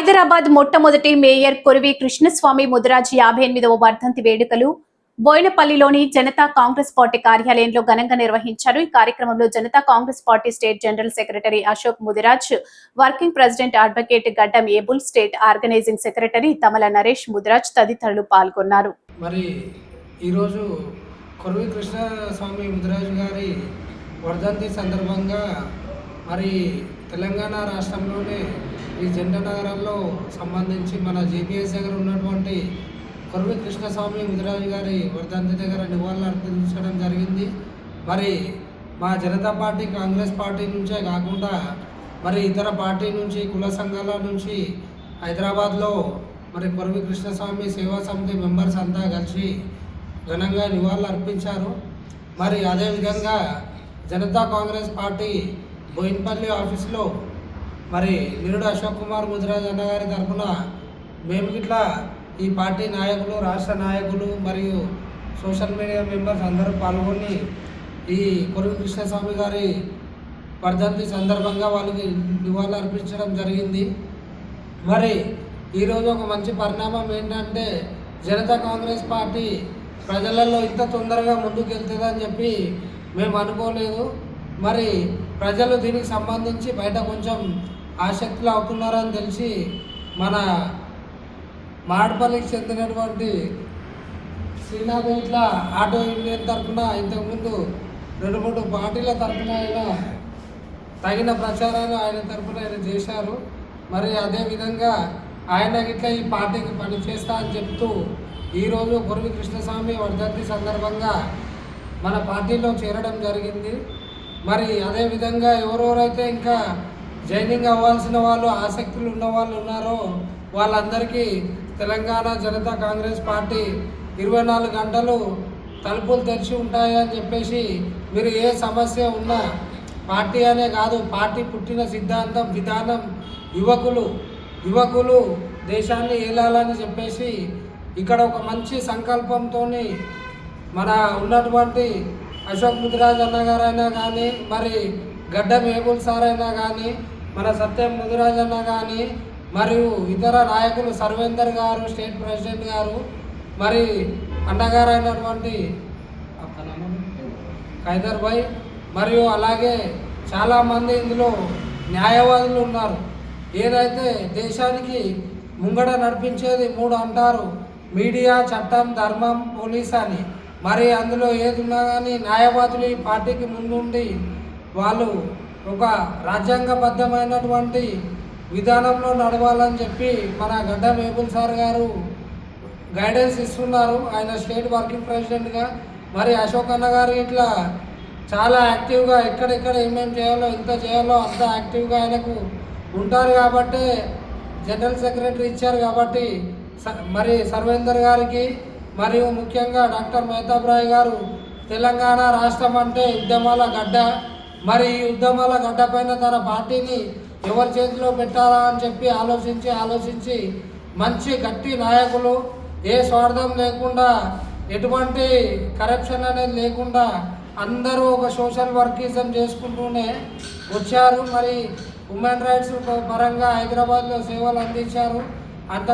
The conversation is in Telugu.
హైదరాబాద్ మొట్టమొదటి మేయర్ కొరివి కృష్ణస్వామి ముదిరాజ్ 58వ వర్ధంతి వేడుకలు బోయినపల్లిలోని జనతా కాంగ్రెస్ పార్టీ కార్యాలయంలో ఘనంగా నిర్వహించారు. ఈ కార్యక్రమంలో Janata Congress party state general secretary Ashok Mudiraj, working president advocate Gaddam Abel, state organising secretary Tamala Naresh Mudiraj తదితరులు పాల్గొన్నారు. మరి ఈరోజు కొరివి కృష్ణస్వామి ముదిరాజ్ గారి వర్ధంతి సందర్భంగా మరి తెలంగాణ రాష్ట్రంలోనే ఈ జంట నగరాల్లో సంబంధించి మన జేపీఎస్ దగ్గర ఉన్నటువంటి కొరివి కృష్ణస్వామి ముదిరాజ్ గారి వర్ధంతి దగ్గర నివాళులు అర్పించడం జరిగింది. మరి మా జనతా పార్టీ కాంగ్రెస్ పార్టీ నుంచే కాకుండా మరి ఇతర పార్టీ నుంచి కుల సంఘాల నుంచి హైదరాబాద్లో మరి కొరివి కృష్ణస్వామి సేవా సమితి మెంబర్స్ అంతా కలిసి ఘనంగా నివాళులు అర్పించారు. మరి అదేవిధంగా జనతా కాంగ్రెస్ పార్టీ బోయినపల్లి ఆఫీస్లో మరి నిరుడు అశోక్ కుమార్ ముదిరాజ్ అన్నగారి తరఫున మేము ఇట్లా ఈ పార్టీ నాయకులు, రాష్ట్ర నాయకులు మరియు సోషల్ మీడియా మెంబర్స్ అందరూ పాల్గొని ఈ కొరివి కృష్ణస్వామి గారి వర్ధంతి సందర్భంగా వాళ్ళకి నివాళులు అర్పించడం జరిగింది. మరి ఈరోజు ఒక మంచి పరిణామం ఏంటంటే జనతా కాంగ్రెస్ పార్టీ ప్రజలలో ఇంత తొందరగా ముందుకు వెళ్తుందని చెప్పి మేము అనుకోలేదు. మరి ప్రజలు దీనికి సంబంధించి బయట కొంచెం ఆసక్తులు అవుతున్నారని తెలిసి మన మాడపల్లికి చెందినటువంటి శ్రీనాథ్ ఇట్లా ఆటో యూనియన్ తరఫున ఇంతకుముందు 2-3 పార్టీల తరఫున ఆయన తగిన ప్రచారాలు ఆయన తరఫున ఆయన చేశారు. మరి అదేవిధంగా ఆయన ఇట్లా ఈ పార్టీకి పనిచేస్తా అని చెప్తూ ఈరోజు కొరివి కృష్ణస్వామి వర్ధంతి సందర్భంగా మన పార్టీలో చేరడం జరిగింది. మరి అదేవిధంగా ఎవరెవరైతే ఇంకా జాయినింగ్ అవ్వాల్సిన వాళ్ళు, ఆసక్తులు ఉన్న వాళ్ళు ఉన్నారో వాళ్ళందరికీ తెలంగాణ జనతా కాంగ్రెస్ పార్టీ 24 గంటలు తలుపులు తెరిచి ఉంటాయని చెప్పేసి మీరు ఏ సమస్య ఉన్నా పార్టీ అనే కాదు, పార్టీ పుట్టిన సిద్ధాంతం విధానం యువకులు దేశాన్ని ఏలాలని చెప్పేసి ఇక్కడ ఒక మంచి సంకల్పంతో మన ఉన్నటువంటి అశోక్ ముదిరాజ్ అన్నగారైనా కానీ, మరి గడ్డం ఏబుల్ సార్ అయినా కానీ, మన సత్యం ముదిరాజ్ అన్న కానీ, మరియు ఇతర నాయకులు సర్వేందర్ గారు స్టేట్ ప్రెసిడెంట్ గారు, మరి అన్నగారైనటువంటి ఖైదర్ భాయ్, మరియు అలాగే చాలామంది ఇందులో న్యాయవాదులు ఉన్నారు. ఏదైతే దేశానికి ముంగడ నడిపించేది 3 అంటారు: మీడియా, చట్టం, ధర్మం, పోలీస్ అని. మరి అందులో ఏది ఉన్నా కానీ న్యాయవాదులు ఈ పార్టీకి ముందుండి వాళ్ళు ఒక రాజ్యాంగబద్ధమైనటువంటి విధానంలో నడవాలని చెప్పి మన గడ్డం ఏబుల్ సార్ గారు గైడెన్స్ ఇస్తున్నారు. ఆయన స్టేట్ వర్కింగ్ ప్రెసిడెంట్గా. మరి అశోక్ అన్న గారు ఇట్లా చాలా యాక్టివ్గా ఎక్కడెక్కడ ఏమేమి చేయాలో, ఎంత చేయాలో అంత యాక్టివ్గా ఆయనకు ఉంటారు కాబట్టి జనరల్ సెక్రటరీ ఇచ్చారు. కాబట్టి మరి సర్వేందర్ గారికి మరియు ముఖ్యంగా డాక్టర్ మహతాబ్ రాయ్ గారు తెలంగాణ రాష్ట్రం అంటే ఉద్యమాల గడ్డ. మరి ఈ ఉద్యమాల గడ్డ పైన తన పార్టీని ఎవరి చేతిలో పెట్టాలా అని చెప్పి ఆలోచించి మంచి గట్టి నాయకులు, ఏ స్వార్థం లేకుండా, ఎటువంటి కరప్షన్ అనేది లేకుండా అందరూ ఒక సోషల్ వర్కిజం చేసుకుంటూనే వచ్చారు. మరి ఉమెన్ రైట్స్ పరంగా హైదరాబాద్లో సేవలు అందించారు. అంత